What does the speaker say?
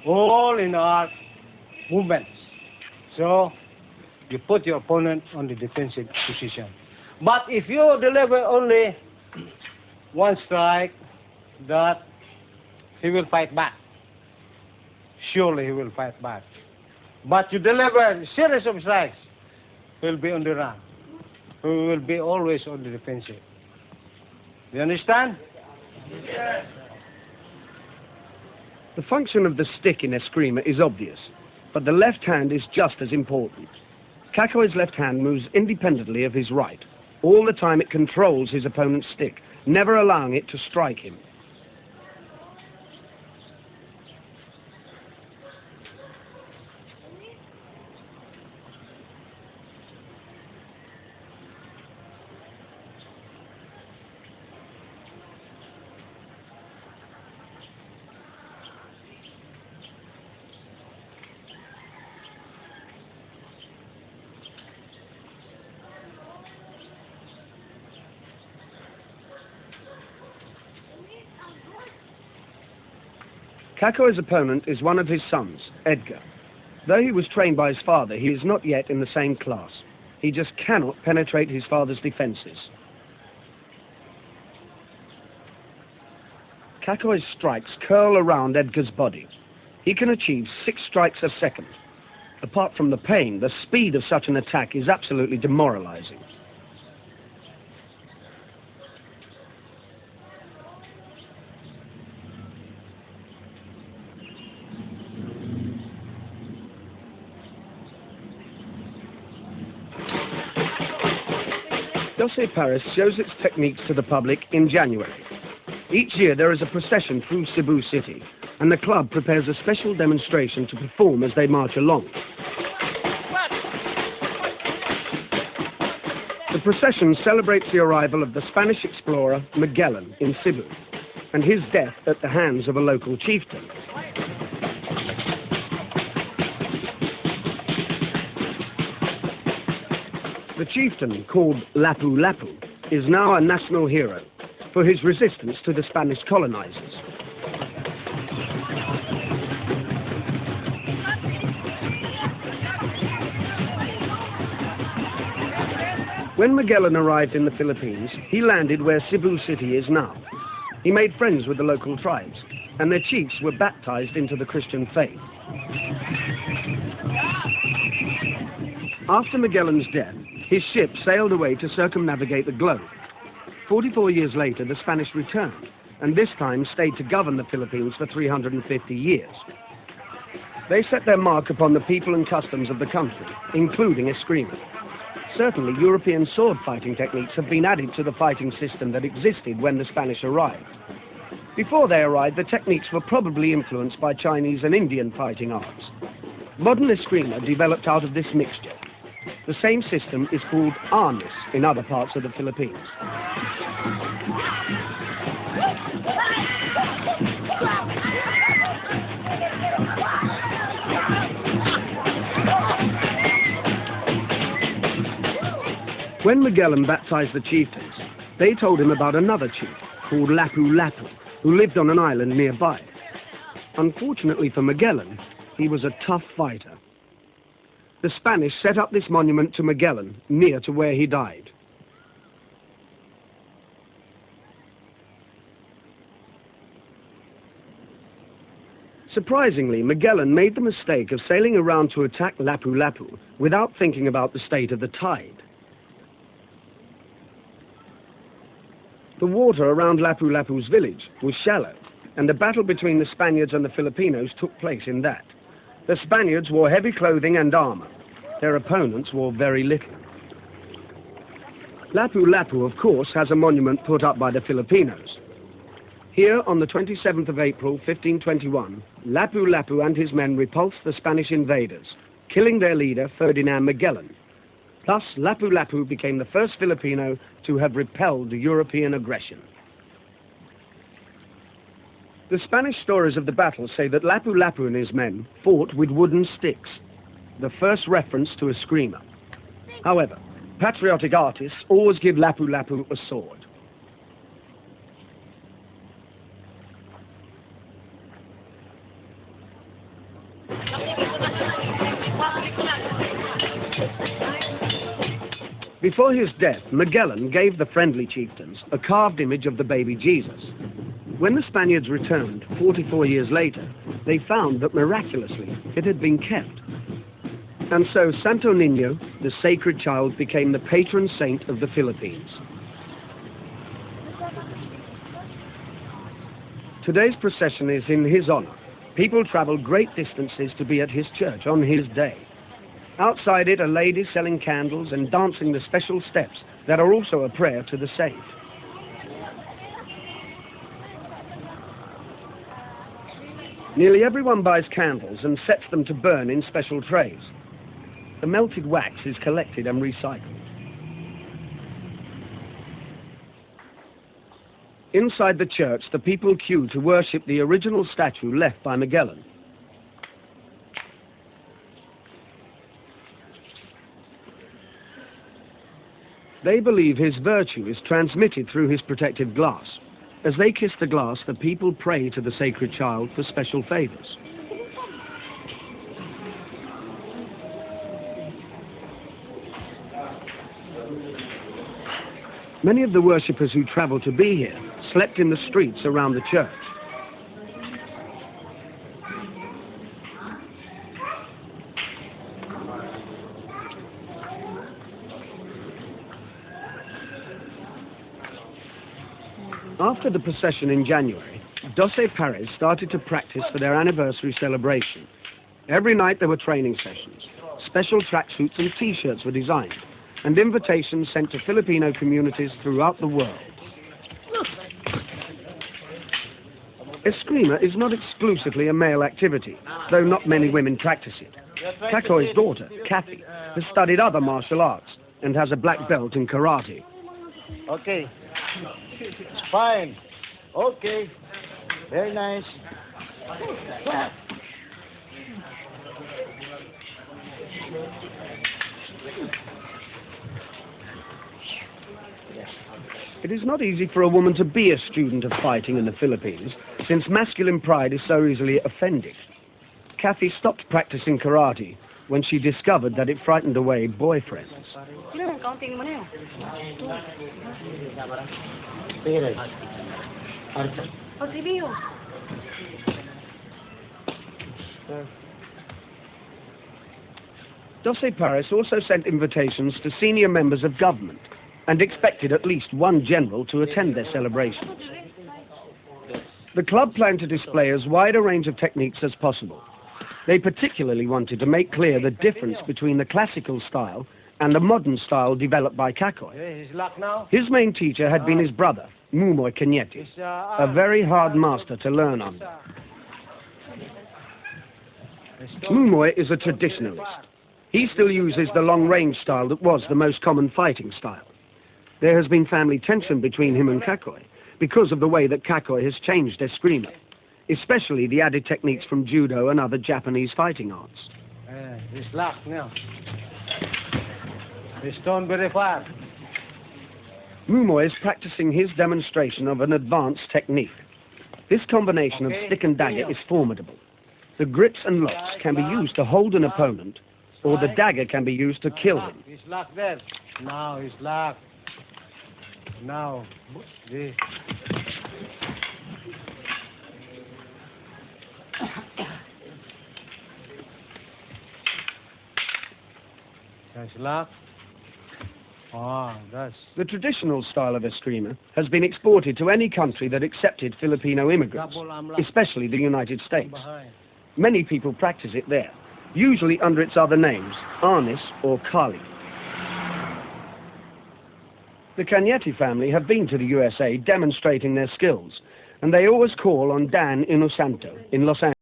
all in our movements. So you put your opponent on the defensive position. But if you deliver only one strike, that he will fight back. Surely he will fight back. But you deliver a series of strikes, he will be on the run. He will be always on the defensive. You understand? Yes. The function of the stick in escrima is obvious, but the left hand is just as important. Cacoy's left hand moves independently of his right. All the time it controls his opponent's stick, never allowing it to strike him. Cacoy's opponent is one of his sons, Edgar. Though he was trained by his father, he is not yet in the same class. He just cannot penetrate his father's defenses. Cacoy's strikes curl around Edgar's body. He can achieve 6 strikes a second. Apart from the pain, the speed of such an attack is absolutely demoralizing. Dossier Paris shows its techniques to the public in January. Each year there is a procession through Cebu City, and the club prepares a special demonstration to perform as they march along. The procession celebrates the arrival of the Spanish explorer Magellan in Cebu, and his death at the hands of a local chieftain. The chieftain, called Lapu Lapu, is now a national hero for his resistance to the Spanish colonizers. When Magellan arrived in the Philippines, he landed where Cebu City is now. He made friends with the local tribes, and their chiefs were baptized into the Christian faith. After Magellan's death, his ship sailed away to circumnavigate the globe. 44 years later, the Spanish returned, and this time stayed to govern the Philippines for 350 years. They set their mark upon the people and customs of the country, including escrima. Certainly, European sword fighting techniques have been added to the fighting system that existed when the Spanish arrived. Before they arrived, the techniques were probably influenced by Chinese and Indian fighting arts. Modern escrima developed out of this mixture. The same system is called arnis in other parts of the Philippines. When Magellan baptized the chieftains, they told him about another chief called Lapu Lapu, who lived on an island nearby. Unfortunately for Magellan, he was a tough fighter. The Spanish set up this monument to Magellan near to where he died. Surprisingly, Magellan made the mistake of sailing around to attack Lapu Lapu without thinking about the state of the tide. The water around Lapu Lapu's village was shallow, and the battle between the Spaniards and the Filipinos took place in that. The Spaniards wore heavy clothing and armor. Their opponents wore very little. Lapu Lapu, of course, has a monument put up by the Filipinos. Here, on the 27th of April, 1521, Lapu Lapu and his men repulsed the Spanish invaders, killing their leader, Ferdinand Magellan. Thus, Lapu Lapu became the first Filipino to have repelled European aggression. The Spanish stories of the battle say that Lapu Lapu and his men fought with wooden sticks, the first reference to escrima. However, patriotic artists always give Lapu Lapu a sword. Before his death, Magellan gave the friendly chieftains a carved image of the baby Jesus. When the Spaniards returned 44 years later, they found that miraculously it had been kept. And so Santo Niño, the sacred child, became the patron saint of the Philippines. Today's procession is in his honor. People travel great distances to be at his church on his day. Outside it are ladies selling candles and dancing the special steps that are also a prayer to the saint. Nearly everyone buys candles and sets them to burn in special trays. The melted wax is collected and recycled. Inside the church, the people queue to worship the original statue left by Magellan. They believe his virtue is transmitted through his protective glass. As they kiss the glass, the people pray to the sacred child for special favors. Many of the worshippers who traveled to be here slept in the streets around the church. After the procession in January, 12 Pares started to practice for their anniversary celebration. Every night there were training sessions. Special tracksuits and T-shirts were designed, and invitations sent to Filipino communities throughout the world. Escrima is not exclusively a male activity, though not many women practice it. Cacoy's daughter, Kathy, has studied other martial arts and has a black belt in karate. Okay. It's fine. Okay. Very nice. It is not easy for a woman to be a student of fighting in the Philippines, since masculine pride is so easily offended. Kathy stopped practicing karate when she discovered that it frightened away boyfriends. Doce Paris also sent invitations to senior members of government and expected at least one general to attend their celebrations. The club planned to display as wide a range of techniques as possible. They particularly wanted to make clear the difference between the classical style and the modern style developed by Cacoy. His main teacher had been his brother, Mumoy Cañete, a very hard master to learn under. Mumoy is a traditionalist. He still uses the long-range style that was the most common fighting style. There has been family tension between him and Cacoy because of the way that Cacoy has changed escrima, especially the added techniques from judo and other Japanese fighting arts. It's locked now. It's turned very fast. Mumoy is practicing his demonstration of an advanced technique. This combination of stick and dagger is formidable. The grips and locks can be used to hold an opponent, or the dagger can be used to kill him. It's locked there. Now it's locked. Now, this. That's locked. That's... The traditional style of escrima has been exported to any country that accepted Filipino immigrants, especially the United States. Many people practice it there, usually under its other names, Arnis or Kali. The Cañete family have been to the USA demonstrating their skills, and they always call on Dan Inosanto in Los Angeles.